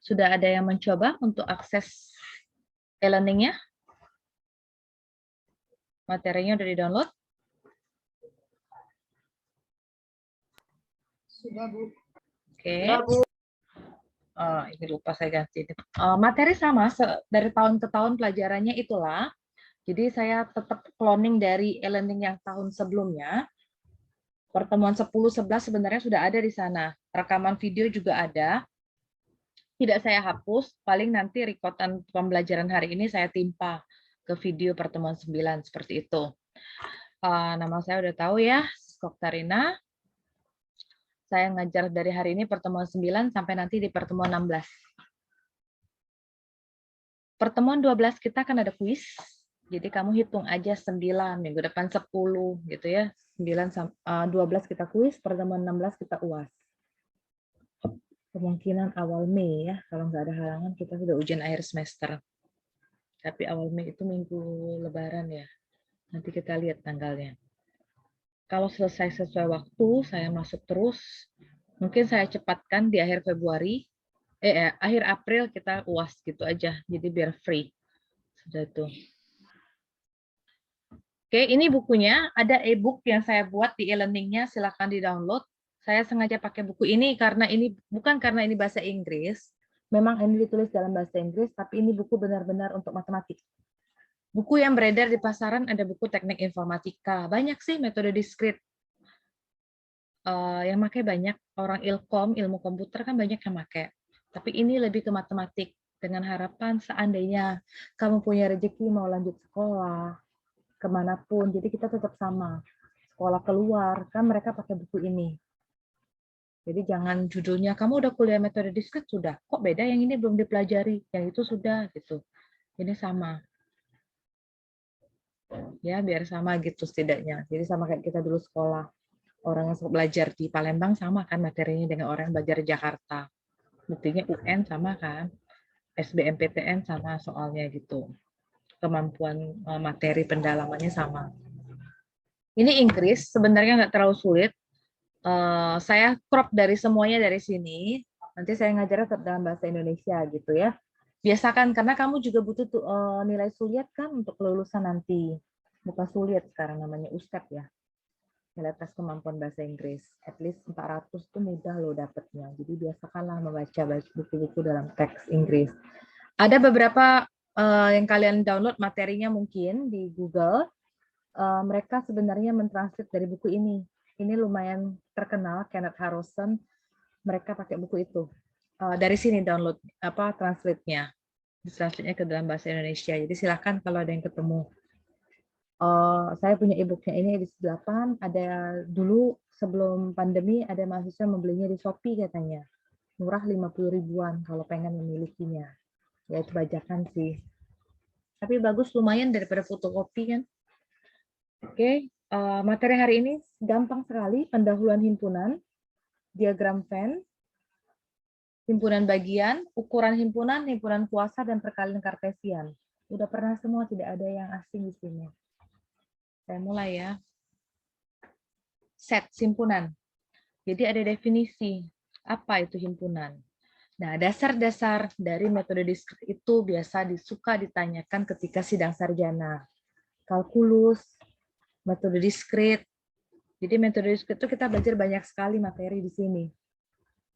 Sudah ada yang mencoba untuk akses e-learning-nya? Materinya udah di-download? Sudah, Bu. Oke. Ini lupa saya ganti. Materi sama dari tahun ke tahun pelajarannya itulah. Jadi saya tetap cloning dari e-learning yang tahun sebelumnya. Pertemuan 10-11 sebenarnya sudah ada di sana. Rekaman video juga ada. Tidak saya hapus, paling nanti rekodan pembelajaran hari ini saya timpa ke video pertemuan 9 seperti itu. Nama saya udah tahu ya, Skoktarina. Saya ngajar dari hari ini pertemuan 9 sampai nanti di pertemuan 16. Pertemuan 12 kita kan ada kuis. Jadi kamu hitung aja 9, minggu depan 10 gitu ya. 12 kita kuis, pertemuan 16 kita UAS. Kemungkinan awal Mei ya, kalau nggak ada halangan kita sudah ujian akhir semester. Tapi awal Mei itu minggu Lebaran ya. Nanti kita lihat tanggalnya. Kalau selesai sesuai waktu, saya masuk terus. Mungkin saya cepatkan di akhir Februari, akhir April kita UAS gitu aja. Jadi biar free. Sudah tuh. Oke, ini bukunya. Ada e-book yang saya buat di e-learning-nya. Silahkan di-download. Saya sengaja pakai buku ini karena ini bukan karena ini bahasa Inggris. Memang ini ditulis dalam bahasa Inggris, tapi ini buku benar-benar untuk matematik. Buku yang beredar di pasaran ada buku teknik informatika. Banyak sih metode diskrit. Yang pakai banyak. Orang ilkom, ilmu komputer kan banyak yang pakai. Tapi ini lebih ke matematik. Dengan harapan seandainya kamu punya rezeki mau lanjut sekolah, kemanapun, jadi kita tetap sama. Sekolah keluar, kan mereka pakai buku ini. Jadi jangan judulnya, kamu udah kuliah metode diskrit, sudah. Kok beda yang ini belum dipelajari, yang itu sudah, gitu. Ini sama. Ya, biar sama gitu setidaknya. Jadi sama kayak kita dulu sekolah. Orang yang belajar di Palembang sama kan materinya dengan orang yang belajar di Jakarta. Buktinya UN sama kan. SBMPTN sama soalnya gitu. Kemampuan materi pendalamannya sama. Ini Inggris, sebenarnya nggak terlalu sulit. Saya crop dari semuanya dari sini. Nanti saya ngajarnya tetap dalam bahasa Indonesia gitu ya. Biasakan karena kamu juga butuh nilai sulit kan untuk kelulusan nanti. Bukan sulit sekarang namanya USTEP ya. Nilai tes kemampuan bahasa Inggris. At least 400 itu mudah loh dapatnya. Jadi biasakanlah membaca buku-buku dalam teks Inggris. Ada beberapa yang kalian download materinya mungkin di Google. Mereka sebenarnya mentranslate dari buku ini. Ini lumayan terkenal, Kenneth Harrison. Mereka pakai buku itu. Dari sini download translate-nya. Translate-nya ke dalam bahasa Indonesia. Jadi silakan kalau ada yang ketemu. Saya punya e-booknya ini edisi 8. Ada dulu sebelum pandemi ada mahasiswa membelinya di Shopee katanya. Murah 50 ribuan kalau pengen memilikinya. Ya itu bajakan sih. Tapi bagus lumayan daripada fotokopi kan. Oke, materi hari ini gampang sekali, pendahuluan himpunan, diagram Venn, himpunan bagian, ukuran himpunan, himpunan kuasa, dan perkalian kartesian. Udah pernah semua, tidak ada yang asing di sini. Saya mulai ya. Set himpunan. Jadi ada definisi, apa itu himpunan. Nah, dasar-dasar dari metode diskrit itu biasa suka ditanyakan ketika sidang sarjana. Kalkulus, metode diskrit. Jadi metode diskrit itu kita belajar banyak sekali materi di sini.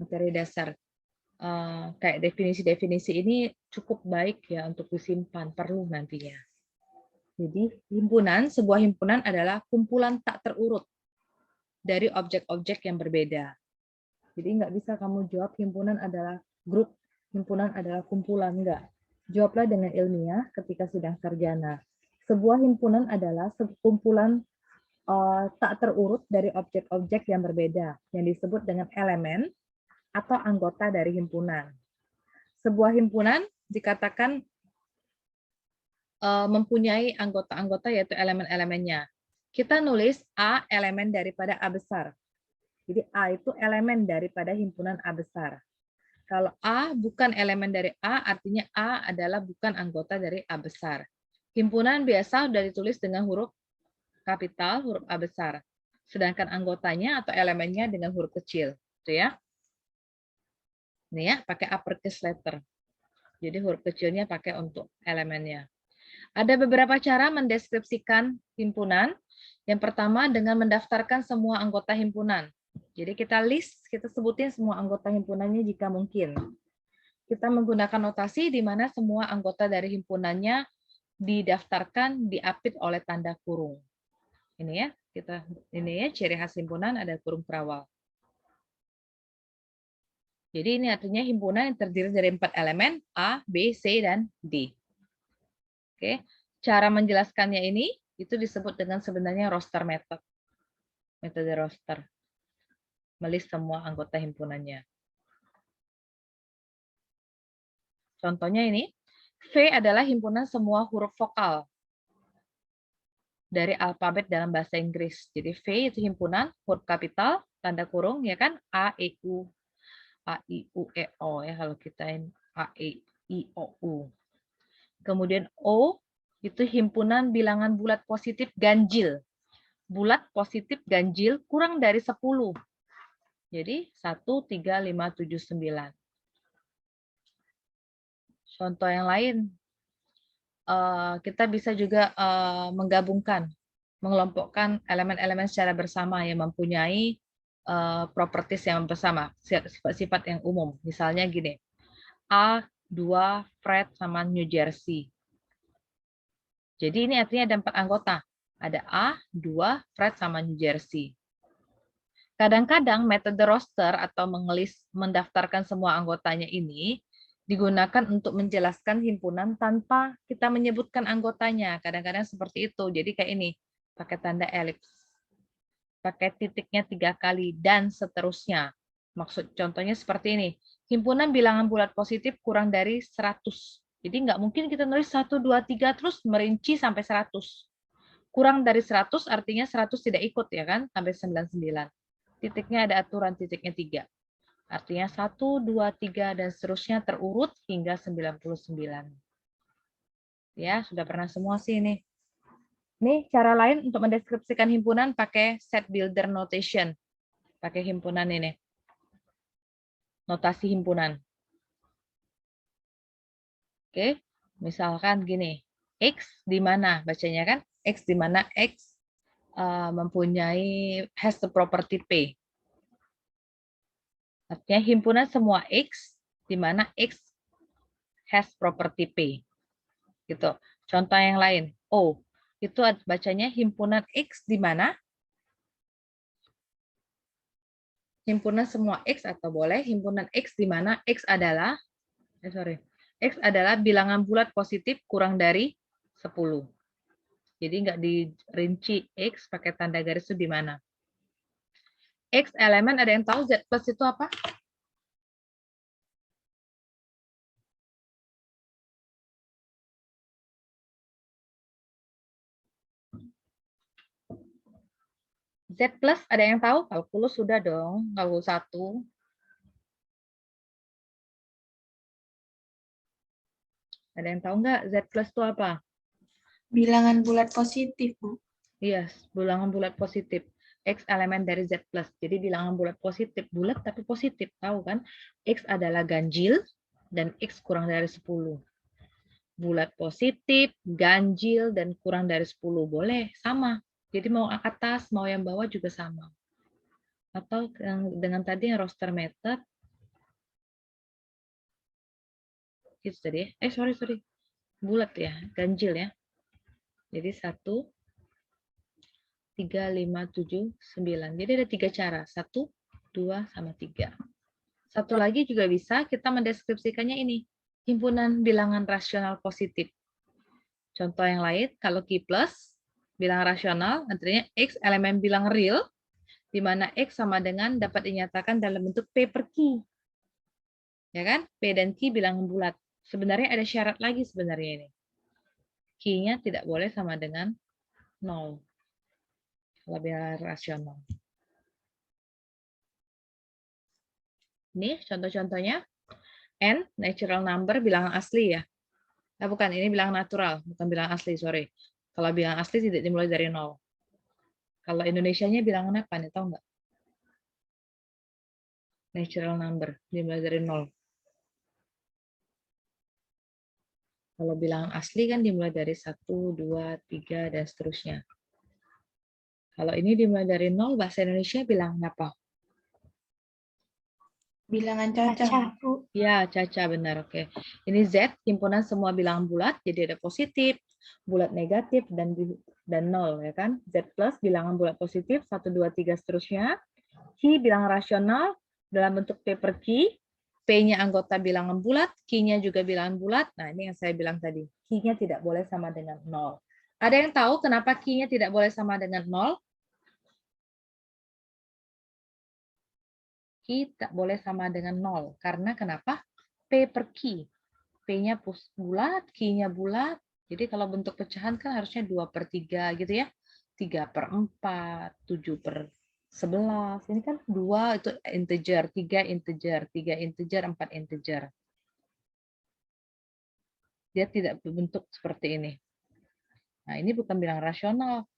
Materi dasar. Kayak definisi-definisi ini cukup baik ya untuk disimpan, perlu nantinya. Jadi himpunan, sebuah himpunan adalah kumpulan tak terurut dari objek-objek yang berbeda. Jadi nggak bisa kamu jawab himpunan adalah grup, himpunan adalah kumpulan, enggak. Jawablah dengan ilmiah ketika sidang sarjana. Sebuah himpunan adalah sekumpulan tak terurut dari objek-objek yang berbeda, yang disebut dengan elemen atau anggota dari himpunan. Sebuah himpunan dikatakan mempunyai anggota-anggota yaitu elemen-elemennya. Kita nulis A elemen daripada A besar. Jadi A itu elemen daripada himpunan A besar. Kalau A bukan elemen dari A, artinya A adalah bukan anggota dari A besar. Himpunan biasa sudah ditulis dengan huruf kapital, huruf A besar. Sedangkan anggotanya atau elemennya dengan huruf kecil. Gitu ya. Ini ya, pakai uppercase letter. Jadi huruf kecilnya pakai untuk elemennya. Ada beberapa cara mendeskripsikan himpunan. Yang pertama dengan mendaftarkan semua anggota himpunan. Jadi kita list, kita sebutin semua anggota himpunannya jika mungkin. Kita menggunakan notasi di mana semua anggota dari himpunannya didaftarkan diapit oleh tanda kurung. Ini ya, ini ya ciri khas himpunan ada kurung perawal. Jadi ini artinya himpunan yang terdiri dari 4 elemen A, B, C, dan D. Oke, cara menjelaskannya ini itu disebut dengan sebenarnya roster method. Metode roster. Melis semua anggota himpunannya. Contohnya ini, V adalah himpunan semua huruf vokal dari alfabet dalam bahasa Inggris. Jadi V itu himpunan huruf kapital, tanda kurung, ya kan? A, E, U, A, I, U, E, O. Ya, kalau kita A, E, I, O, U. Kemudian O itu himpunan bilangan bulat positif ganjil. Bulat positif ganjil kurang dari 10. Jadi 1, 3, 5, 7, 9. Contoh yang lain, kita bisa juga menggabungkan, mengelompokkan elemen-elemen secara bersama yang mempunyai properties yang bersama, sifat-sifat yang umum. Misalnya gini, A2 Fred sama New Jersey. Jadi ini artinya ada 4 anggota. Ada A2 Fred sama New Jersey. Kadang-kadang metode roster atau mendaftarkan semua anggotanya ini digunakan untuk menjelaskan himpunan tanpa kita menyebutkan anggotanya. Kadang-kadang seperti itu. Jadi kayak ini, pakai tanda elips. Pakai titiknya 3 kali, dan seterusnya. Maksud contohnya seperti ini. Himpunan bilangan bulat positif kurang dari 100. Jadi nggak mungkin kita nulis 1, 2, 3, terus merinci sampai 100. Kurang dari 100 artinya 100 tidak ikut, ya kan? Sampai 99. Titiknya ada aturan titiknya 3. Artinya 1, 2, 3, dan seterusnya terurut hingga 99. Ya, sudah pernah semua sih ini. Ini cara lain untuk mendeskripsikan himpunan pakai set builder notation. Pakai himpunan ini. Notasi himpunan. Oke, misalkan gini. X di mana bacanya kan? X di mana X mempunyai has the property P. Artinya himpunan semua X di mana X has property P. Gitu. Contoh yang lain, O. Itu bacanya himpunan X di mana? Himpunan semua X atau boleh himpunan X di mana X adalah X adalah bilangan bulat positif kurang dari 10. Jadi nggak dirinci X pakai tanda garis itu di mana. X elemen ada yang tahu Z plus itu apa? Z plus ada yang tahu? Kalkulus sudah dong, kalkulus 1. Ada yang tahu nggak Z plus itu apa? Bilangan bulat positif, Bu. Iya, bilangan bulat positif. X elemen dari Z plus. Jadi bilangan bulat positif. Bulat tapi positif. Tahu kan? X adalah ganjil dan X kurang dari 10. Bulat positif, ganjil, dan kurang dari 10. Boleh, sama. Jadi mau atas, mau yang bawah juga sama. Atau dengan tadi yang roster method. Gitu tadi. Sorry. Bulat ya, ganjil ya. Jadi 1, 3, 5, 7, 9. Jadi ada 3 cara. 1, 2, sama 3. Satu lagi juga bisa kita mendeskripsikannya ini. Himpunan bilangan rasional positif. Contoh yang lain, kalau Q plus, bilangan rasional, artinya X elemen bilangan real, di mana X sama dengan dapat dinyatakan dalam bentuk P per Q. Ya kan? P dan Q bilangan bulat. Sebenarnya ada syarat lagi sebenarnya ini. Q-nya tidak boleh sama dengan 0. Kalau bilangan rasional. Ini contoh-contohnya. N, natural number, bilangan asli ya. Nah, bukan, ini bilangan natural, bukan bilangan asli, sorry. Kalau bilangan asli tidak dimulai dari 0. Kalau Indonesianya bilangan apa nih, tahu nggak? Natural number, dimulai dari 0. Kalau bilangan asli kan dimulai dari 1, 2, 3, dan seterusnya. Kalau ini dimulai dari 0, bahasa Indonesia bilangan apa? Bilangan cacah. Bu. Ya, Caca benar. Oke. Ini Z, himpunan semua bilangan bulat, jadi ada positif, bulat negatif, dan 0, ya kan? Z plus, bilangan bulat positif, 1, 2, 3, seterusnya. Q, bilangan rasional, dalam bentuk P per Q. P-nya anggota bilangan bulat, Q-nya juga bilangan bulat. Nah, ini yang saya bilang tadi. Q-nya tidak boleh sama dengan 0. Ada yang tahu kenapa Q-nya tidak boleh sama dengan 0? Q tak boleh sama dengan 0. Karena kenapa? P per Q. P-nya bulat, Q-nya bulat. Jadi kalau bentuk pecahan kan harusnya 2 per 3 gitu ya. 3 per 4, 7 per 11. Ini kan 2 itu integer, 3 integer, 3 integer, 4 integer. Dia tidak berbentuk seperti ini. Nah, ini bukan bilangan rasional.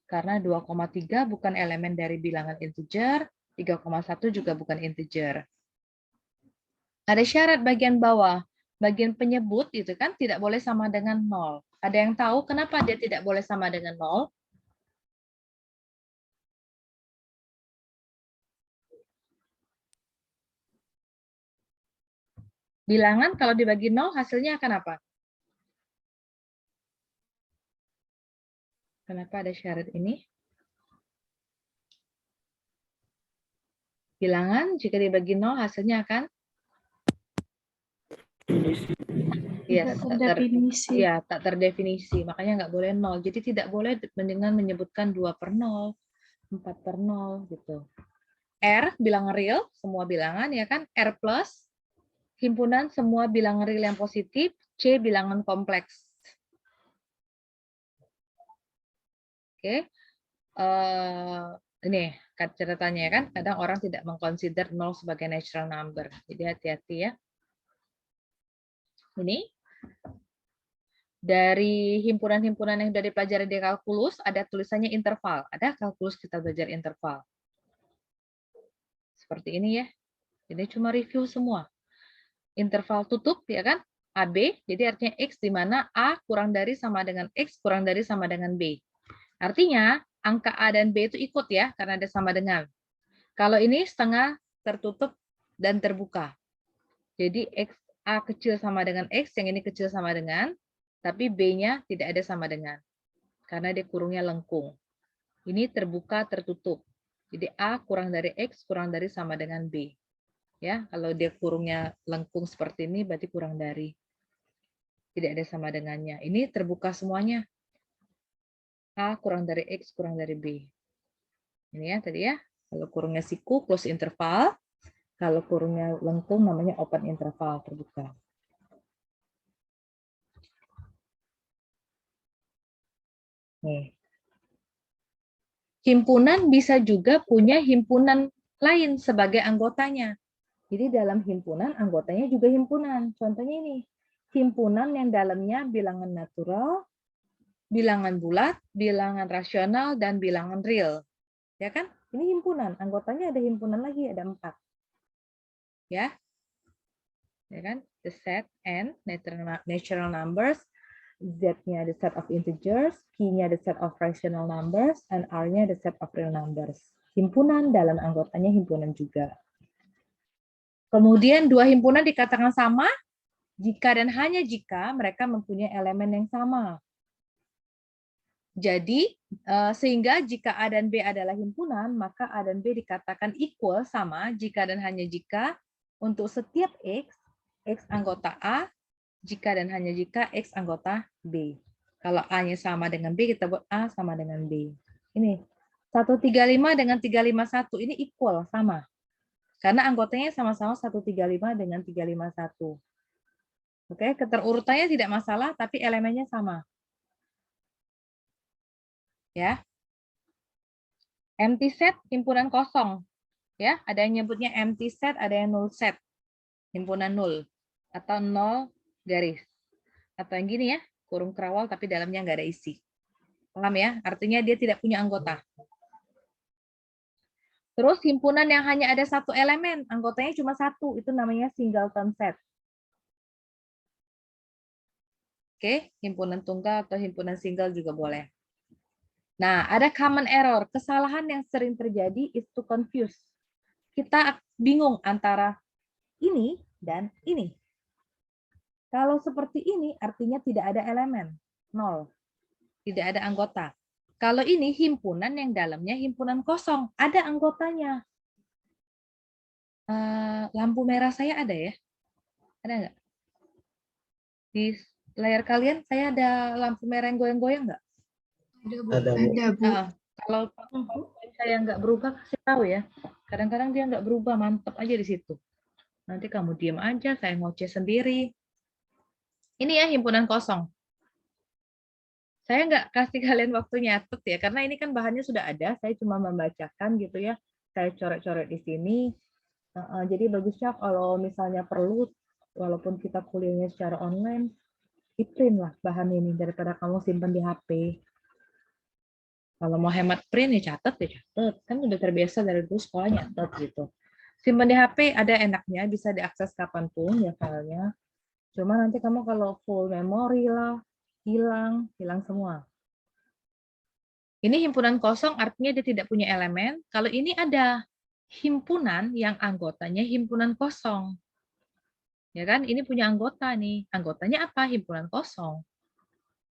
Karena 2,3 bukan elemen dari bilangan integer, 3,1 juga bukan integer. Ada syarat bagian bawah. Bagian penyebut itu kan tidak boleh sama dengan 0. Ada yang tahu kenapa dia tidak boleh sama dengan 0? Bilangan kalau dibagi 0 hasilnya akan apa? Kenapa ada syarat ini? Bilangan jika dibagi 0 hasilnya akan? Yes, tak terdefinisi. Makanya nggak boleh 0. Jadi tidak boleh dengan menyebutkan 2 per 0, 4 per 0 gitu. R, bilangan real, semua bilangan ya kan? R plus, himpunan semua bilangan real yang positif. C, bilangan kompleks. Oke. Ini catatannya ya kan, kadang orang tidak mengconsider 0 sebagai natural number. Jadi hati-hati ya. Ini dari himpunan-himpunan yang sudah dipelajari di kalkulus, ada tulisannya interval. Ada kalkulus kita belajar interval. Seperti ini ya. Ini cuma review semua. Interval tutup ya kan, AB, jadi artinya X di mana A kurang dari sama dengan X, kurang dari sama dengan B. Artinya angka A dan B itu ikut ya, karena ada sama dengan. Kalau ini setengah tertutup dan terbuka. Jadi X A kecil sama dengan X, yang ini kecil sama dengan, tapi B-nya tidak ada sama dengan. Karena dia kurungnya lengkung. Ini terbuka tertutup. Jadi A kurang dari X, kurang dari sama dengan B. Ya, kalau dia kurungnya lengkung seperti ini, berarti kurang dari. Tidak ada sama dengannya. Ini terbuka semuanya. A kurang dari X, kurang dari B. Ini ya tadi ya. Kalau kurungnya siku, close interval. Kalau kurungnya lengkung namanya open interval, terbuka. Nih. Himpunan bisa juga punya himpunan lain sebagai anggotanya. Jadi dalam himpunan, anggotanya juga himpunan. Contohnya ini, himpunan yang dalamnya bilangan natural, bilangan bulat, bilangan rasional, dan bilangan real. Ya kan? Ini himpunan. Anggotanya ada himpunan lagi, ada 4. Ya, ya kan? The set N, natural numbers, Z-nya the set of integers, Q-nya the set of rational numbers, and R-nya the set of real numbers. Himpunan dalam anggotanya himpunan juga. Kemudian dua himpunan dikatakan sama jika dan hanya jika mereka mempunyai elemen yang sama. Jadi, sehingga jika A dan B adalah himpunan, maka A dan B dikatakan equal, sama, jika dan hanya jika, untuk setiap X, X anggota A, jika dan hanya jika X anggota B. Kalau A-nya sama dengan B, kita buat A sama dengan B. Ini, 135 dengan 351, ini equal, sama. Karena anggotanya sama-sama 135 dengan 351. Oke, keterurutannya tidak masalah, tapi elemennya sama. Ya. Empty set, himpunan kosong. Ya, ada yang nyebutnya empty set, ada yang null set. Himpunan null atau nol garis. Atau yang gini ya, kurung kerawal tapi dalamnya nggak ada isi. Paham ya? Artinya dia tidak punya anggota. Terus himpunan yang hanya ada satu elemen, anggotanya cuma satu, itu namanya singleton set. Oke, himpunan tunggal atau himpunan single juga boleh. Nah, ada common error. Kesalahan yang sering terjadi is to confuse. Kita bingung antara ini dan ini. Kalau seperti ini artinya tidak ada elemen, 0. Tidak ada anggota. Kalau ini himpunan yang dalamnya himpunan kosong, ada anggotanya. Lampu merah saya ada ya? Ada nggak? Di layar kalian saya ada lampu merah yang goyang-goyang nggak? Ada, Bu. Ada, Bu. Kalau saya nggak berubah, kasih tahu ya. Kadang-kadang dia nggak berubah, mantap aja di situ. Nanti kamu diam aja, saya ngoceh sendiri. Ini ya himpunan kosong. Saya nggak kasih kalian waktu nyatet ya, karena ini kan bahannya sudah ada. Saya cuma membacakan gitu ya. Saya coret-coret di sini. Jadi bagusnya kalau misalnya perlu, walaupun kita kuliahnya secara online, di-print lah bahan ini daripada kamu simpan di HP. Kalau mau hemat print ya catat. Kan udah terbiasa dari dulu sekolah nyatet gitu. Simpan di HP ada enaknya, bisa diakses kapanpun ya filenya. Cuma nanti kamu kalau full memory lah, hilang semua. Ini himpunan kosong artinya dia tidak punya elemen. Kalau ini ada himpunan yang anggotanya himpunan kosong. Ya kan? Ini punya anggota nih. Anggotanya apa? Himpunan kosong.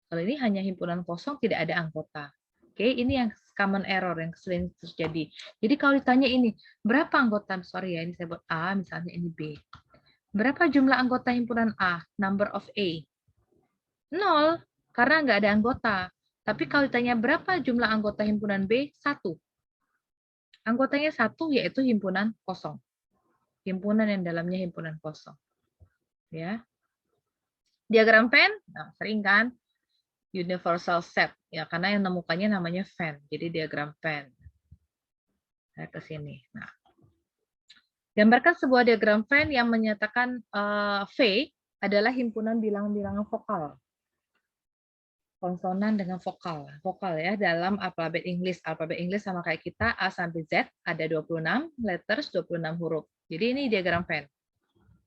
Kalau ini hanya himpunan kosong, tidak ada anggota. Oke, ini yang common error yang sering terjadi. Jadi kalau ditanya ini, berapa anggota? Sorry ya, ini saya buat A, misalnya ini B. Berapa jumlah anggota himpunan A? Number of A. 0, karena nggak ada anggota. Tapi kalau ditanya berapa jumlah anggota himpunan B? 1. Anggotanya 1, yaitu himpunan kosong. Himpunan yang dalamnya himpunan kosong. Ya. Diagram Venn, nah, sering kan? Universal set, ya karena yang nemukannya namanya Venn, jadi diagram Venn. Saya ke sini. Nah, gambarkan sebuah diagram Venn yang menyatakan V adalah himpunan bilangan-bilangan vokal. Konsonan dengan vokal. Vokal ya dalam alfabet Inggris. Alfabet Inggris sama kayak kita A sampai Z ada 26 letters, 26 huruf. Jadi ini diagram Venn.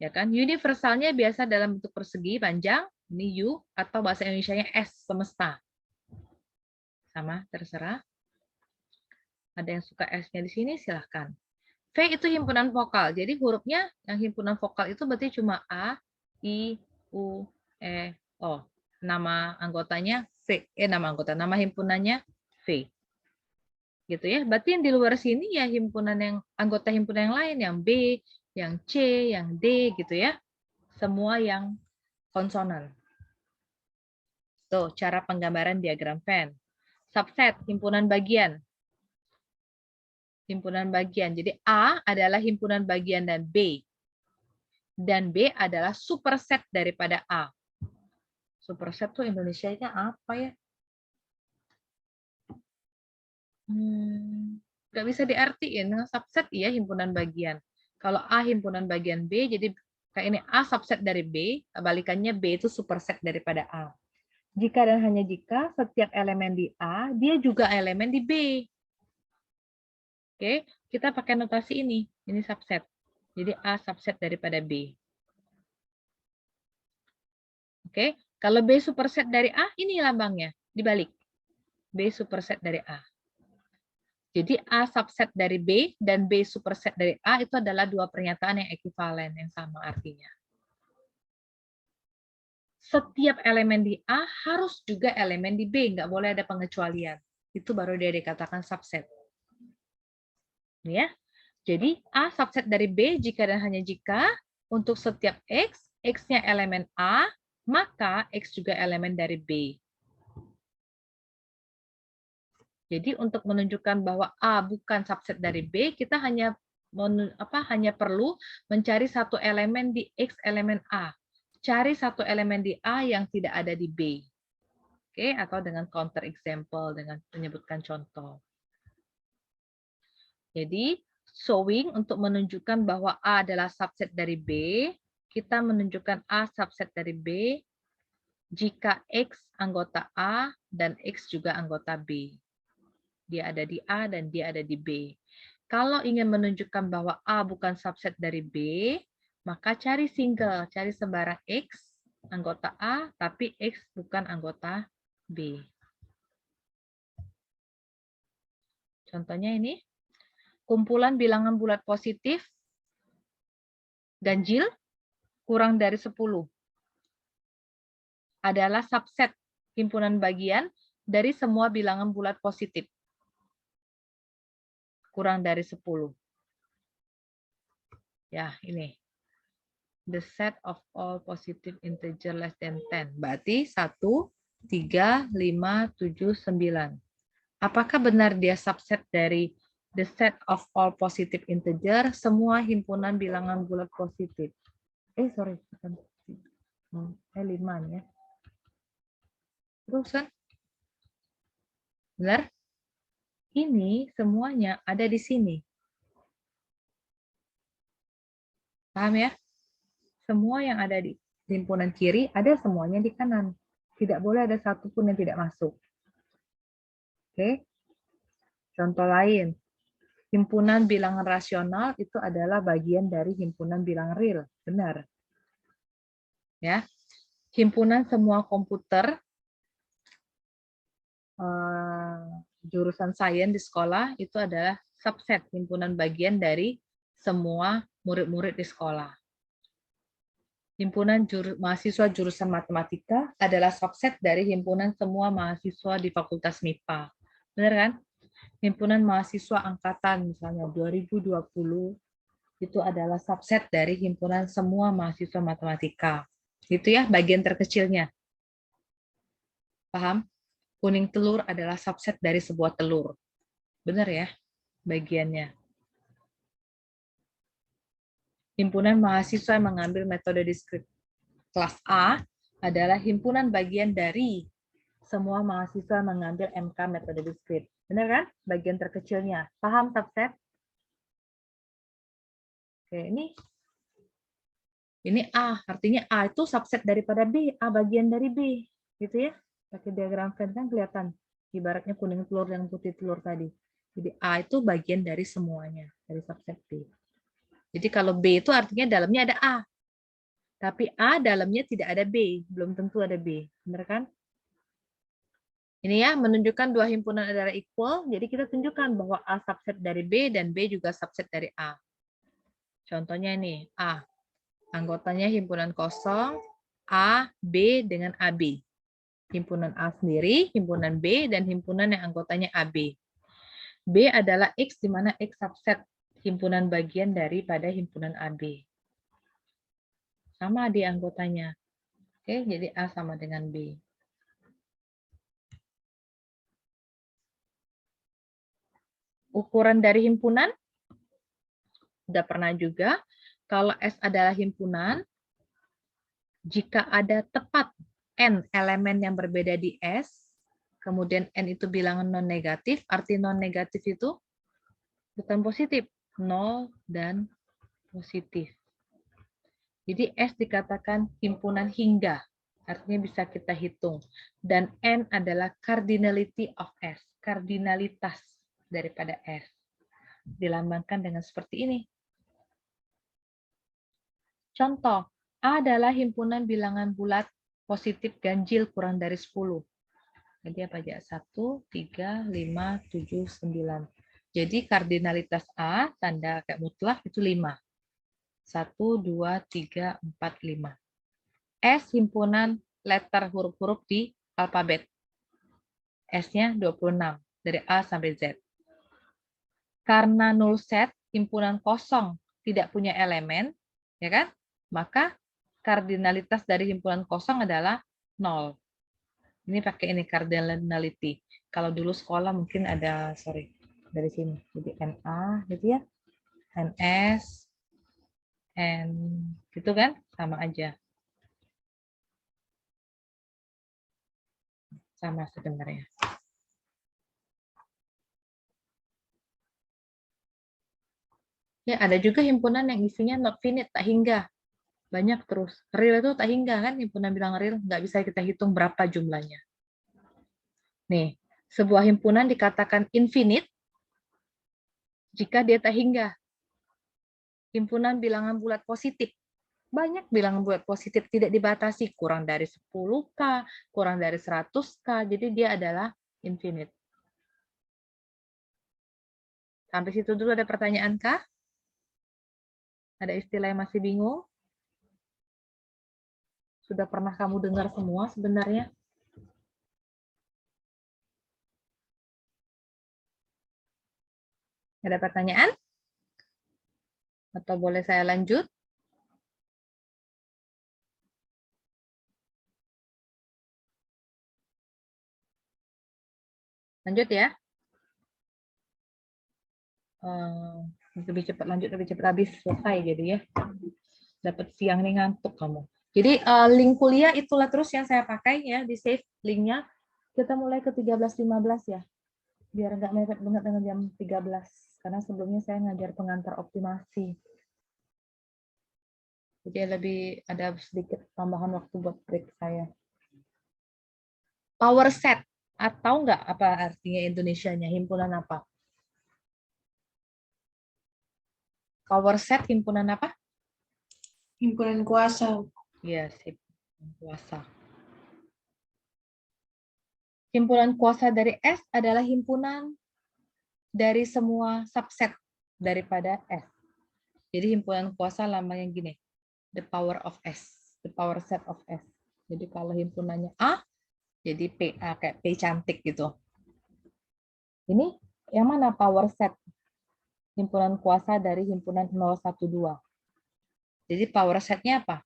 Ya kan? Universalnya biasa dalam bentuk persegi panjang, ini U, atau bahasa Indonesianya S, semesta. Sama, terserah. Ada yang suka S-nya di sini, silahkan. V itu himpunan vokal. Jadi hurufnya yang himpunan vokal itu berarti cuma A, I, U, E, O. Nama anggotanya V. Nama himpunannya V. Gitu ya. Berarti yang di luar sini ya himpunan yang anggota himpunan yang lain, yang B, yang C, yang D gitu ya. Semua yang konsonan. Tuh, cara penggambaran diagram Venn. Subset, himpunan bagian. Himpunan bagian. Jadi A adalah himpunan bagian dan B. Dan B adalah superset daripada A. Superset tuh Indonesianya apa ya? Nggak bisa diartiin. Subset iya himpunan bagian. Kalau A himpunan bagian B, jadi kayak ini A subset dari B, kebalikannya B itu superset daripada A. Jika dan hanya jika setiap elemen di A, dia juga elemen di B. Oke, kita pakai notasi ini. Ini subset. Jadi A subset daripada B. Oke, kalau B superset dari A, ini lambangnya. Dibalik. B superset dari A. Jadi A subset dari B dan B superset dari A itu adalah dua pernyataan yang ekuivalen, yang sama artinya. Setiap elemen di A harus juga elemen di B, nggak boleh ada pengecualian. Itu baru dia dikatakan subset. Ya. Jadi A subset dari B jika dan hanya jika untuk setiap X, X-nya elemen A, maka X juga elemen dari B. Jadi untuk menunjukkan bahwa A bukan subset dari B, kita hanya perlu mencari satu elemen di X elemen A. Cari satu elemen di A yang tidak ada di B. Oke, atau dengan counter example, dengan menyebutkan contoh. Jadi, showing untuk menunjukkan bahwa A adalah subset dari B, kita menunjukkan A subset dari B jika X anggota A dan X juga anggota B. Dia ada di A dan dia ada di B. Kalau ingin menunjukkan bahwa A bukan subset dari B, maka cari single, cari sembarang X anggota A, tapi X bukan anggota B. Contohnya ini, kumpulan bilangan bulat positif ganjil kurang dari 10 adalah subset himpunan bagian dari semua bilangan bulat positif. Kurang dari 10. Ya, ini. The set of all positive integer less than 10. Berarti 1, 3, 5, 7, 9. Apakah benar dia subset dari the set of all positive integer, semua himpunan bilangan bulat positif? Sorry. 5 ya. Terus kan? Benar? Ini semuanya ada di sini. Paham ya? Semua yang ada di himpunan kiri, ada semuanya di kanan. Tidak boleh ada satupun yang tidak masuk. Oke? Contoh lain. Himpunan bilangan rasional itu adalah bagian dari himpunan bilangan real. Benar. Ya. Himpunan semua komputer, jurusan sains di sekolah, itu adalah subset himpunan bagian dari semua murid-murid di sekolah. Himpunan mahasiswa jurusan matematika adalah subset dari himpunan semua mahasiswa di Fakultas MIPA. Benar kan? Himpunan mahasiswa angkatan misalnya 2020 itu adalah subset dari himpunan semua mahasiswa matematika. Itu ya bagian terkecilnya. Paham? Kuning telur adalah subset dari sebuah telur. Benar ya bagiannya. Himpunan mahasiswa yang mengambil metode diskrit kelas A adalah himpunan bagian dari semua mahasiswa mengambil MK metode diskrit. Benar kan? Bagian terkecilnya. Paham subset? Oke, ini A. Artinya A itu subset daripada B. A bagian dari B. Gitu ya. Pakai diagram Venn kan kelihatan. Ibaratnya kuning telur yang putih telur tadi. Jadi A itu bagian dari semuanya. Dari subset B. Jadi kalau B itu artinya dalamnya ada A. Tapi A dalamnya tidak ada B. Belum tentu ada B. Benar kan? Ini ya, menunjukkan dua himpunan adalah equal. Jadi kita tunjukkan bahwa A subset dari B dan B juga subset dari A. Contohnya ini, A. Anggotanya himpunan kosong, A, B dengan AB. Himpunan A sendiri, himpunan B, dan himpunan yang anggotanya AB. B adalah X, di mana X subset himpunan bagian daripada himpunan AB. Sama di anggotanya. Oke, jadi A sama dengan B. Ukuran dari himpunan, sudah pernah juga, kalau S adalah himpunan, jika ada tepat N elemen yang berbeda di S, kemudian N itu bilangan non-negatif, arti non-negatif itu bukan positif, 0 dan positif. Jadi S dikatakan himpunan hingga, artinya bisa kita hitung. Dan N adalah cardinality of S, kardinalitas daripada S. Dilambangkan dengan seperti ini. Contoh, A adalah himpunan bilangan bulat positif ganjil kurang dari 10. Jadi apa aja? 1, 3, 5, 7, 9. Jadi kardinalitas A, tanda kayak mutlak itu 5. 1, 2, 3, 4, 5. S himpunan letter huruf-huruf di alfabet. S-nya 26, dari A sampai Z. Karena null set, himpunan kosong, tidak punya elemen, ya kan? Maka kardinalitas dari himpunan kosong adalah 0. Ini pakai ini cardinality. Kalau dulu sekolah mungkin ada, dari sini. Jadi NA gitu ya. NS, N gitu kan? Sama aja. Sama sebenarnya. Ya, ada juga himpunan yang isinya not finite, tak hingga. Banyak terus. Real itu tak hingga kan, himpunan bilang real, nggak bisa kita hitung berapa jumlahnya. Nih, sebuah himpunan dikatakan infinite jika dia tak hingga. Himpunan bilangan bulat positif. Banyak bilang buat positif tidak dibatasi, kurang dari 10K, kurang dari 100K, jadi dia adalah infinite. Sampai situ dulu ada pertanyaan kah? Ada istilah yang masih bingung? Sudah pernah kamu dengar semua sebenarnya? Ada pertanyaan? Atau boleh saya lanjut? Lanjut ya. Lebih cepat lanjut, lebih cepat habis, selesai jadi ya. Dapat siang nih ngantuk kamu. Jadi link kuliah itulah terus yang saya pakai ya, di save linknya. Kita mulai ke 13.15 ya. Biar nggak mepet banget dengan jam 13. Karena sebelumnya saya ngajar pengantar optimasi. Jadi lebih ada sedikit tambahan waktu buat break saya. Power set atau enggak apa artinya Indonesianya? Himpunan apa? Power set himpunan apa? Himpunan kuasa. Iya, sip. Kuasa. Himpunan kuasa dari S adalah himpunan dari semua subset daripada S. Jadi himpunan kuasa lambangnya gini. The power of S. The power set of S. Jadi kalau himpunannya A, jadi PA, kayak P cantik gitu. Ini yang mana power set? Himpunan kuasa dari himpunan 012. Jadi power setnya apa?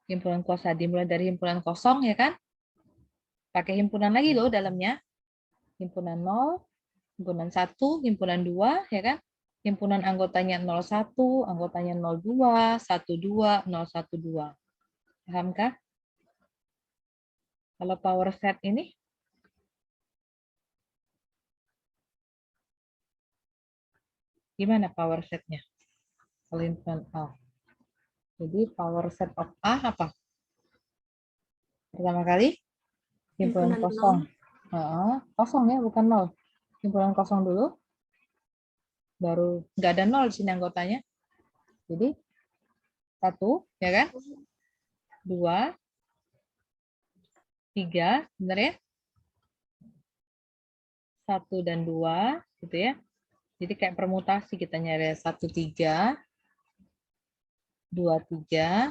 Himpunan kuasa dimulai dari himpunan kosong, ya kan? Pakai himpunan lagi loh dalamnya. Himpunan 0, himpunan 1, himpunan 2, ya kan? Himpunan anggotanya 01, anggotanya 02, 12, 012. Pahamkah? Kalau power set ini, gimana power setnya? Kalau himpunan A. Jadi power set of A apa? Pertama kali, himpunan kosong. Kosong ya, bukan 0. Himpunan kosong dulu. Baru nggak ada 0 di sini anggotanya. Jadi 1, ya kan? 2, 3, benar ya? 1 dan 2, gitu ya. Jadi kayak permutasi kita nyari 1, 3, 2, 3,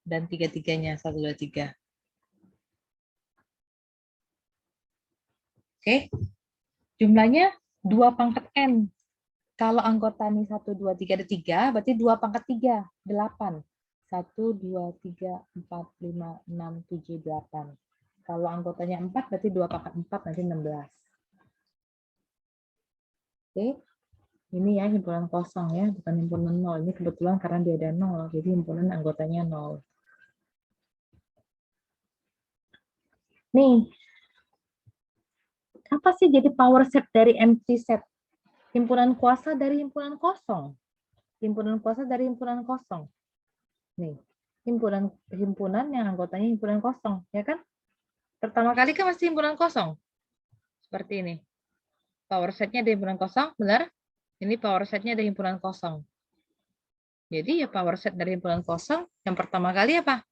dan 3-3-nya, 1, 2, 3. Oke, jumlahnya 2 pangkat N. Kalau anggota nih 1, 2, 3 ada 3, berarti 2 pangkat 3, 8. 1, 2, 3, 4, 5, 6, 7, 8. Kalau anggotanya 4, berarti 2 pangkat 4, nanti 16. Oke, ini ya himpunan kosong ya, bukan himpunan 0. Ini kebetulan karena dia ada 0, jadi himpunan anggotanya 0. Nih, apa sih jadi power set dari empty set? Himpunan kuasa dari himpunan kosong. Himpunan kuasa dari himpunan kosong. Nih, himpunan yang anggotanya himpunan kosong, ya kan? Pertama kali kan masih himpunan kosong. Seperti ini. Power setnya ada himpunan kosong, benar? Ini power setnya ada himpunan kosong. Jadi ya power set dari himpunan kosong, yang pertama kali apa?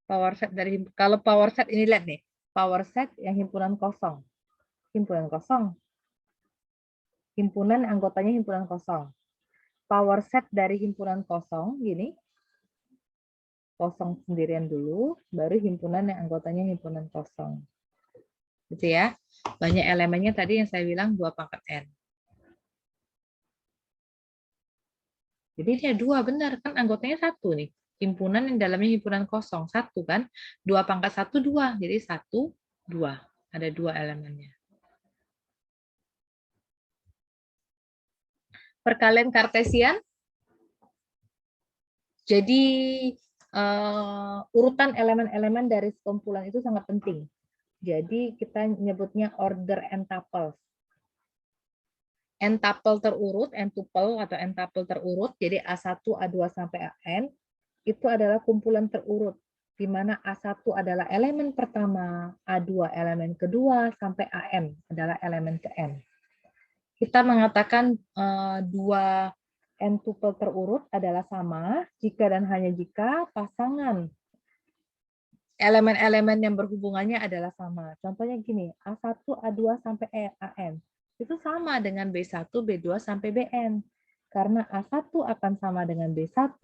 Power set dari, kalau power set ini lihat nih, power set yang himpunan kosong. Himpunan kosong. Himpunan anggotanya himpunan kosong. Power set dari himpunan kosong, gini. Kosong sendirian dulu, baru himpunan yang anggotanya himpunan kosong. Gitu ya. Banyak elemennya tadi yang saya bilang 2 pangkat N. Jadi dia 2 benar kan anggotanya 1 nih. Himpunan yang dalamnya himpunan kosong 1 kan. 2 pangkat 1 2. Jadi 1 2. Ada 2 elemennya. Perkalian Kartesian. Jadi urutan elemen-elemen dari sekumpulan itu sangat penting. Jadi kita nyebutnya order n-tuple. N-tuple terurut, n-tuple atau n-tuple terurut, jadi A1, A2 sampai AN, itu adalah kumpulan terurut, di mana A1 adalah elemen pertama, A2 elemen kedua, sampai AN adalah elemen ke N. Kita mengatakan dua n-tuple terurut adalah sama jika dan hanya jika pasangan elemen-elemen yang berhubungannya adalah sama. Contohnya gini, A1, A2 sampai AN. Itu sama dengan B1, B2 sampai BN. Karena A1 akan sama dengan B1,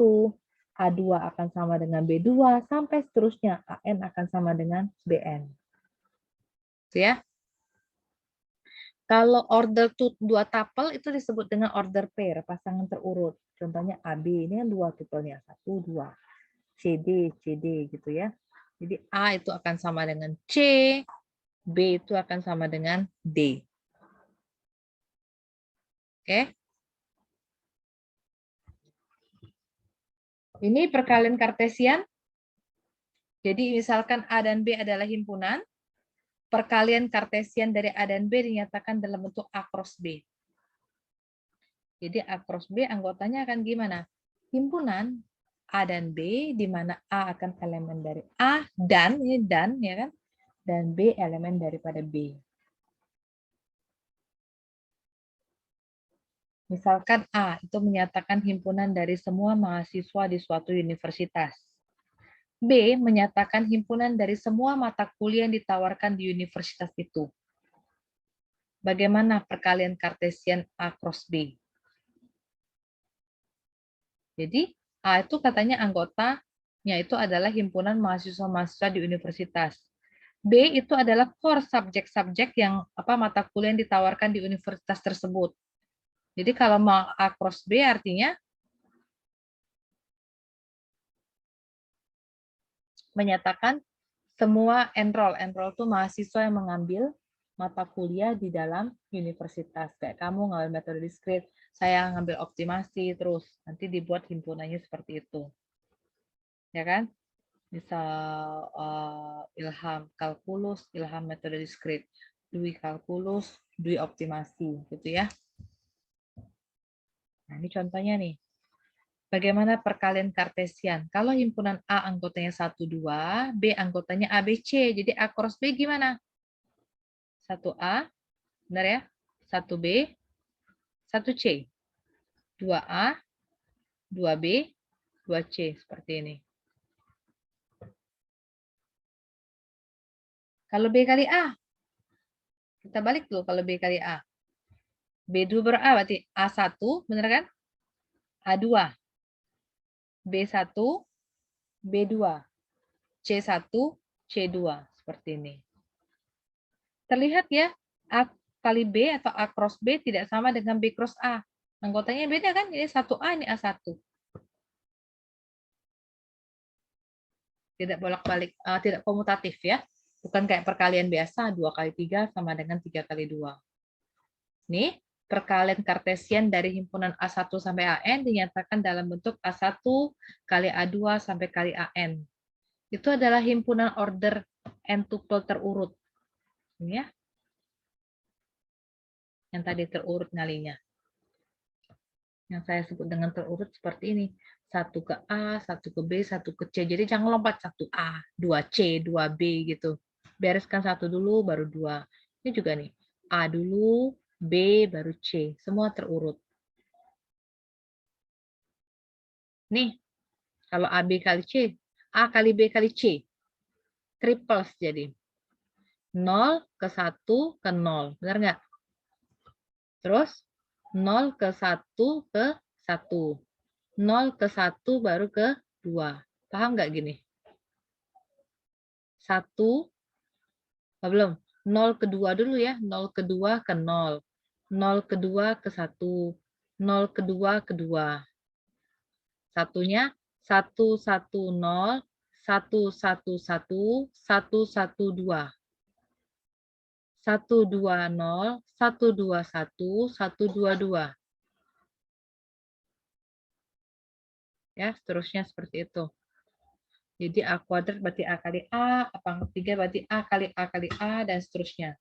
A2 akan sama dengan B2, sampai seterusnya AN akan sama dengan BN. Ya. Kalau order dua tuple itu disebut dengan order pair, pasangan terurut. Contohnya AB, ini kan dua tupelnya, 1, 2. CD, CD gitu ya. Jadi A itu akan sama dengan C, B itu akan sama dengan D. Oke. Ini perkalian Kartesian. Jadi misalkan A dan B adalah himpunan, perkalian Kartesian dari A dan B dinyatakan dalam bentuk A cross B. Jadi A cross B anggotanya akan gimana? Himpunan A dan B, di mana A akan elemen dari A dan, ini dan ya kan, dan B elemen daripada B. Misalkan A itu menyatakan himpunan dari semua mahasiswa di suatu universitas. B menyatakan himpunan dari semua mata kuliah yang ditawarkan di universitas itu. Bagaimana perkalian Kartesian A cross B? Jadi A itu katanya anggotanya itu adalah himpunan mahasiswa-mahasiswa di universitas. B itu adalah core subjek-subjek yang mata kuliah yang ditawarkan di universitas tersebut. Jadi kalau mau A cross B artinya menyatakan semua enroll itu mahasiswa yang mengambil mata kuliah di dalam universitas. Kayak kamu ngambil metode diskrit, saya ngambil optimasi, terus nanti dibuat himpunannya seperti itu. Ya kan? Misal Ilham kalkulus, Ilham metode diskrit, Dwi kalkulus, Dwi optimasi, gitu ya. Nah, ini contohnya nih. Bagaimana perkalian Kartesian? Kalau himpunan A anggotanya 1, 2, B anggotanya ABC. Jadi A cross B gimana? 1A, benar ya? 1B, 1C. 2A, 2B, 2C. Seperti ini. Kalau B kali A, kita balik tuh kalau B kali A. B2 ber-A berarti A1, benar kan? A2, B1, B2, C1, C2. Seperti ini. Terlihat ya, A kali B atau A cross B tidak sama dengan B cross A. Anggotanya beda kan? Ini 1A, ini A1. Tidak bolak-balik, tidak komutatif ya. Bukan kayak perkalian biasa, 2 kali 3 sama dengan 3 kali 2. Nih, perkalian Kartesian dari himpunan A1 sampai AN dinyatakan dalam bentuk A1 kali A2 sampai kali AN. Itu adalah himpunan order n-tuple terurut. Ini ya. Yang tadi terurut ngalinya. Yang saya sebut dengan terurut seperti ini. 1 ke A, 1 ke B, 1 ke C. Jadi jangan lompat 1A, 2C, 2B gitu. Bereskan 1 dulu, baru 2. Ini juga nih. A dulu, B, baru C. Semua terurut. Nih, kalau AB kali C, A kali B kali C. Triples jadi. 0 ke 1 ke 0. Benar nggak? Terus 0 ke 1 ke 1. 0 ke 1 baru ke 2. Paham nggak gini? 1, belum. 0 ke 2 dulu ya. 0 ke 2 ke 0. 0 ke 2 ke 1. 0 ke 2 ke 2. Satunya 1, 1, 0, 1, 1, 1, 1, 1, 2. 1, 2, 0, 1, 2, 1, 1, 2, 2. Ya, seterusnya seperti itu. Jadi A kuadrat berarti A kali A, A pangkat 3 berarti A kali A, dan seterusnya.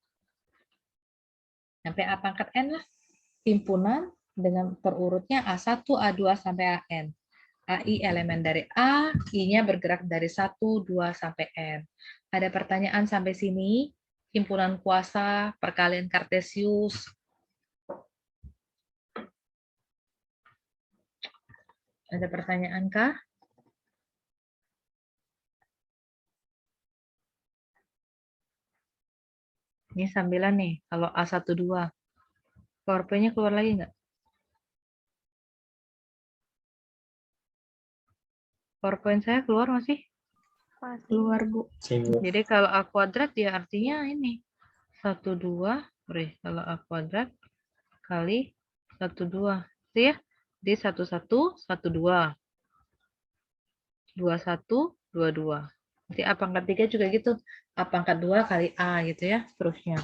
Sampai A pangkat N lah. Himpunan dengan terurutnya A1, A2, sampai AN. AI elemen dari A, I-nya bergerak dari 1, 2, sampai N. Ada pertanyaan sampai sini? Himpunan kuasa, perkalian Kartesius. Ada pertanyaan kah? Ini sambilan nih, kalau A12. PowerPoint-nya keluar lagi nggak? PowerPoint saya keluar masih? Keluar, Bu. Jadi kalau A kuadrat ya artinya ini. 12, kalau A kuadrat kali 12. Itu ya. Jadi 11, 12. 21, 22. Nanti A pangkat 3 juga gitu. A pangkat 2 kali A gitu ya, seterusnya.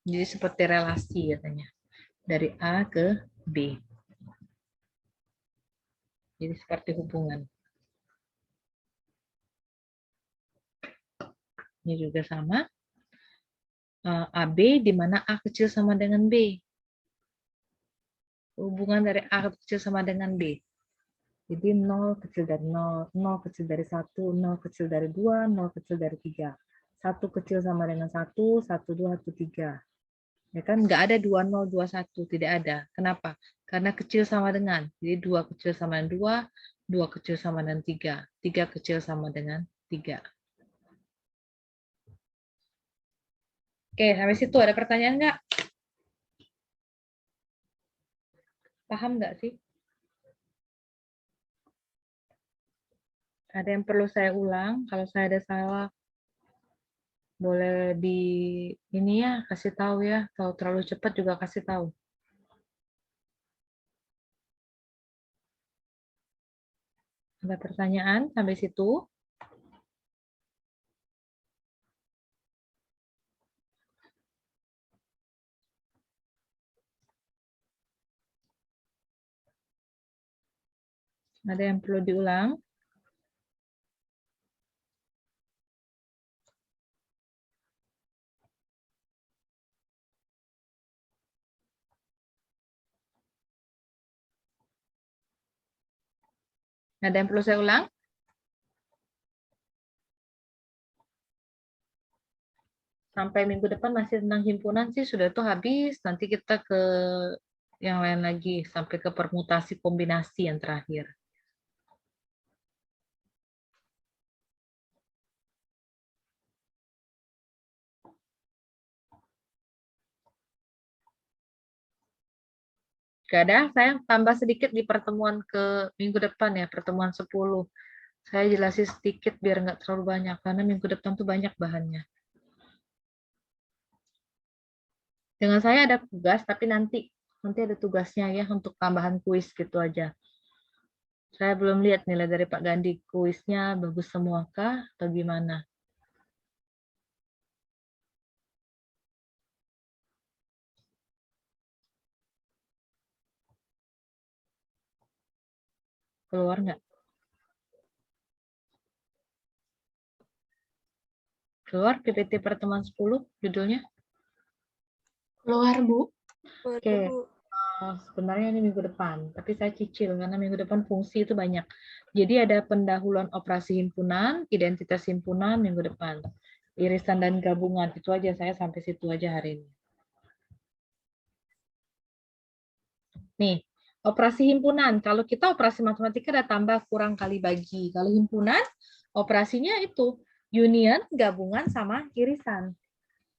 Jadi seperti relasi katanya. Dari A ke B. Jadi seperti hubungan. Ini juga sama. AB di mana A kecil sama dengan B. Hubungan dari A kecil sama dengan B. Jadi 0 kecil dari 0, 0 kecil dari 1, 0 kecil dari 2, 0 kecil dari 3. 1 kecil sama dengan 1, 1, 2, 1, 3. Ya kan nggak ada 2, 0, 2, 1. Tidak ada. Kenapa? Karena kecil sama dengan. Jadi 2 kecil sama dengan 2, 2 kecil sama dengan 3. 3 kecil sama dengan 3. Oke, sampai situ ada pertanyaan nggak? Paham nggak sih? Ada yang perlu saya ulang? Kalau saya ada salah, boleh di ini ya, kasih tahu ya. Kalau terlalu cepat juga kasih tahu. Ada pertanyaan sampai situ? Ada yang perlu diulang? Ada yang perlu saya ulang? Sampai minggu depan masih tentang himpunan sih sudah tuh habis. Nanti kita ke yang lain lagi sampai ke permutasi kombinasi yang terakhir. Gak ada, saya tambah sedikit di pertemuan ke minggu depan ya, pertemuan 10. Saya jelasin sedikit biar nggak terlalu banyak, karena minggu depan tuh banyak bahannya. Dengan saya ada tugas, tapi nanti ada tugasnya ya untuk tambahan kuis gitu aja. Saya belum lihat nilai dari Pak Gandhi, kuisnya bagus semua kah atau gimana? Keluar nggak? Keluar PPT pertemuan 10 judulnya? Keluar, Bu. Oke, sebenarnya ini minggu depan, tapi saya cicil karena minggu depan fungsi itu banyak. Jadi ada pendahuluan operasi himpunan, identitas himpunan minggu depan. Irisan dan gabungan, itu aja saya sampai situ aja hari ini. Nih, operasi himpunan. Kalau kita operasi matematika ada tambah kurang kali bagi. Kalau himpunan, operasinya itu union, gabungan, sama irisan.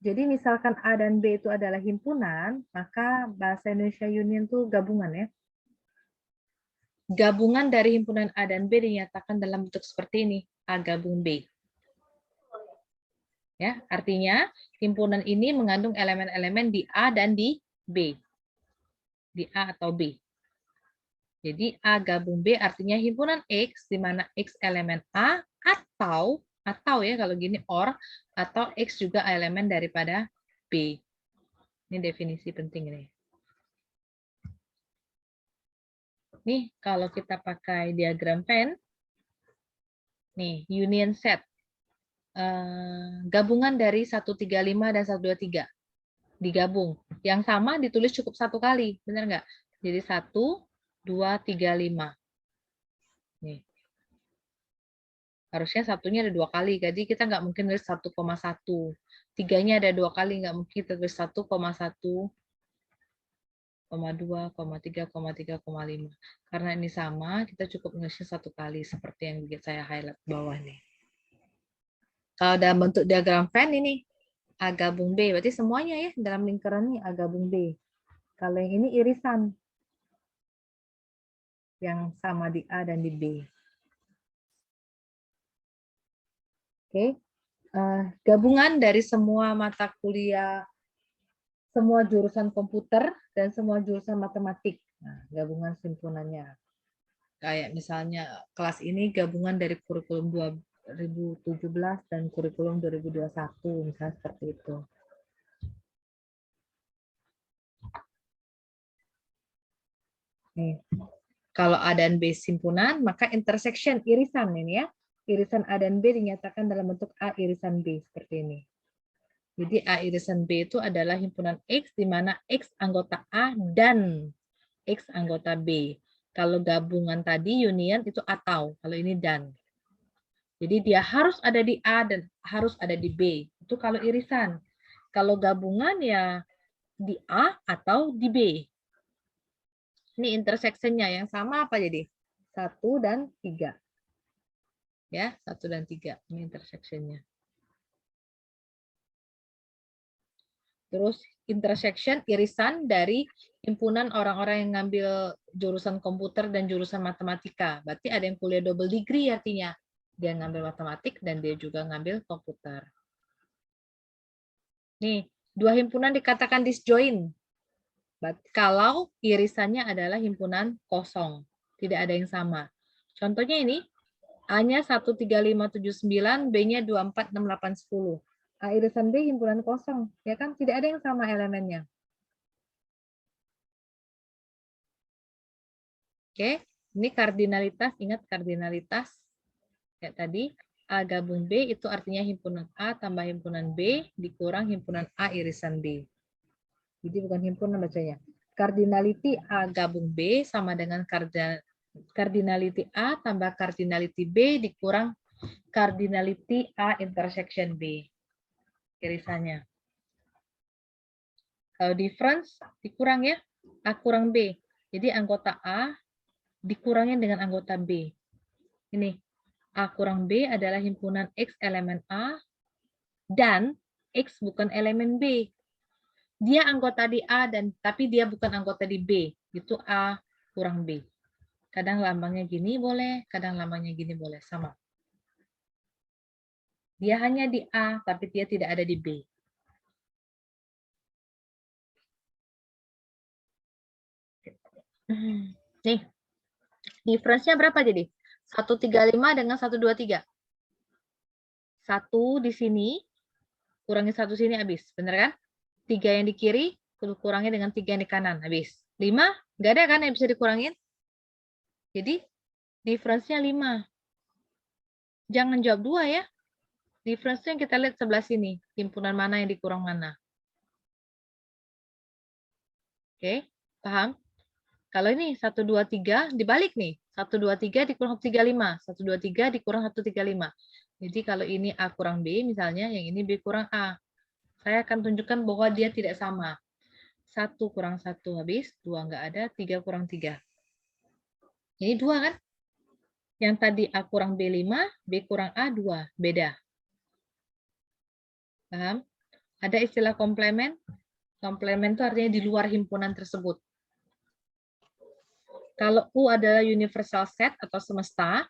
Jadi misalkan A dan B itu adalah himpunan, maka bahasa Indonesia union itu gabungan ya. Gabungan dari himpunan A dan B dinyatakan dalam bentuk seperti ini, A gabung B. Ya, artinya himpunan ini mengandung elemen-elemen di A dan di B. Di A atau B. Jadi A gabung B artinya himpunan X di mana X elemen A atau ya kalau gini atau X juga elemen daripada B. Ini definisi penting nih. Nih, kalau kita pakai diagram Venn, nih, union set. Gabungan dari 135 dan 123. Digabung. Yang sama ditulis cukup satu kali, benar nggak? Jadi 1, 2, 3, 5. Nih. Harusnya satunya ada 2 kali, jadi kita nggak mungkin tulis 1,1. Tiganya ada 2 kali, nggak mungkin kita tulis 1,1. 2, 3, 3,5. Karena ini sama, kita cukup nulisnya satu kali seperti yang saya highlight bawah nih. Kalau dalam bentuk diagram Venn ini A gabung B, berarti semuanya ya dalam lingkaran ini A gabung B. Kalau yang ini irisan yang sama di A dan di B. Oke, gabungan dari semua mata kuliah, semua jurusan komputer dan semua jurusan matematik. Nah, gabungan simpunannya. Kayak misalnya kelas ini gabungan dari kurikulum 2017 dan kurikulum 2021, misalnya seperti itu. Nih, kalau A dan B simpunan, maka intersection irisan ini ya. Irisan A dan B dinyatakan dalam bentuk A irisan B seperti ini. Jadi A irisan B itu adalah himpunan X di mana X anggota A dan X anggota B. Kalau gabungan tadi union itu atau, kalau ini dan. Jadi dia harus ada di A dan harus ada di B. Itu kalau irisan. Kalau gabungan ya di A atau di B. Ini intersection-nya yang sama apa jadi? 1 dan 3. Ya, 1 dan 3. Ini intersection-nya. Terus intersection irisan dari himpunan orang-orang yang ngambil jurusan komputer dan jurusan matematika. Berarti ada yang kuliah double degree artinya. Dia ngambil matematik dan dia juga ngambil komputer. Nih, dua himpunan dikatakan disjoin. Kalau irisannya adalah himpunan kosong. Tidak ada yang sama. Contohnya ini, A-nya 13579, B-nya 246810. A irisan B himpunan kosong, ya kan? Tidak ada yang sama elemennya. Oke, ini kardinalitas, ingat kardinalitas. Kayak tadi, A gabung B itu artinya himpunan A tambah himpunan B dikurang himpunan A irisan B. Jadi bukan himpunan bacanya. Cardinality A gabung B sama dengan cardinality A tambah cardinality B dikurang cardinality A intersection B. Irisannya. Kalau difference dikurang ya, A kurang B. Jadi anggota A dikurangin dengan anggota B. Ini, A kurang B adalah himpunan X elemen A dan X bukan elemen B. Dia anggota di A dan tapi dia bukan anggota di B. Itu A kurang B. Kadang lambangnya gini boleh, kadang lambangnya gini boleh, sama. Dia hanya di A tapi dia tidak ada di B. Nih, difference-nya berapa jadi? 135 dengan 123. 1 di sini, kurangi 1 sini habis. Bener kan? 3 yang di kiri, kurangi dengan 3 yang di kanan. Habis. 5, nggak ada kan yang bisa dikurangin? Jadi, difference-nya 5. Jangan jawab 2 ya. Difference-nya yang kita lihat sebelah sini. Himpunan mana yang dikurang mana. Oke, paham? Kalau ini 1, 2, 3, dibalik nih. 1, 2, 3 dikurang 35. 1, 2, 3 dikurang 135. Jadi kalau ini A kurang B, misalnya, yang ini B kurang A. Saya akan tunjukkan bahwa dia tidak sama. 1 kurang 1 habis, 2 nggak ada, 3 kurang 3. Ini 2 kan? Yang tadi A kurang B5, B kurang A 2. Beda. Paham? Ada istilah komplemen. Komplemen itu artinya di luar himpunan tersebut. Kalau U adalah universal set atau semesta,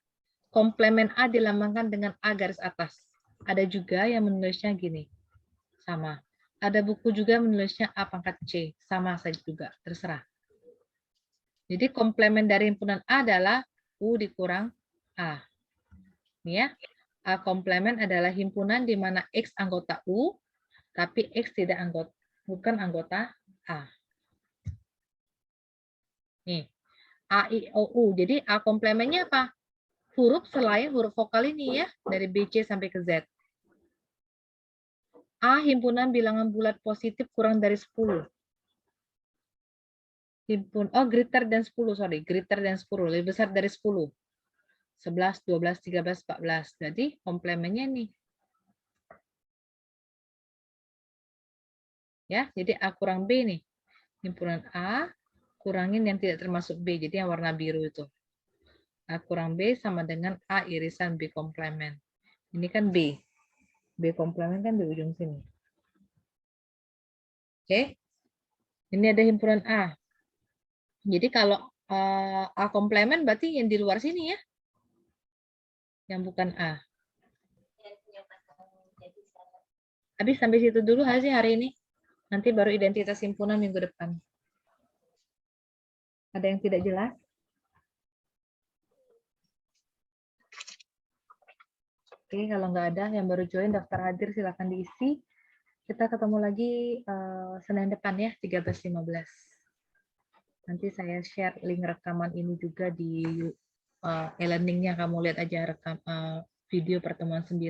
komplemen A dilambangkan dengan A garis atas. Ada juga yang menulisnya gini. Sama. Ada buku juga menulisnya A pangkat C. Sama saja juga. Terserah. Jadi komplemen dari himpunan A adalah U dikurang A. Ini ya. A komplemen adalah himpunan di mana X anggota U, tapi X tidak anggota, bukan anggota A. Nih. A, I, O, U. Jadi A komplemennya apa? Huruf selain huruf vokal ini ya. Dari B, C sampai ke Z. A himpunan bilangan bulat positif kurang dari 10. Greater than 10, sorry. Greater than 10, lebih besar dari 10. 11, 12, 13, 14. Jadi komplemennya nih. Ya, jadi A kurang B nih. Himpunan A kurangin yang tidak termasuk B, jadi yang warna biru itu. A kurang B sama dengan A irisan B komplement. Ini kan B. B komplement kan di ujung sini. Oke. Ini ada himpunan A. Jadi kalau A komplement berarti yang di luar sini ya. Yang bukan A. Habis sampai situ dulu hasil hari ini. Nanti baru identitas himpunan minggu depan. Ada yang tidak jelas? Oke, kalau nggak ada yang baru join daftar hadir silakan diisi. Kita ketemu lagi Senin depan ya, 13.15. Nanti saya share link rekaman ini juga di e-learning-nya. Kamu lihat aja rekam video pertemuan 9.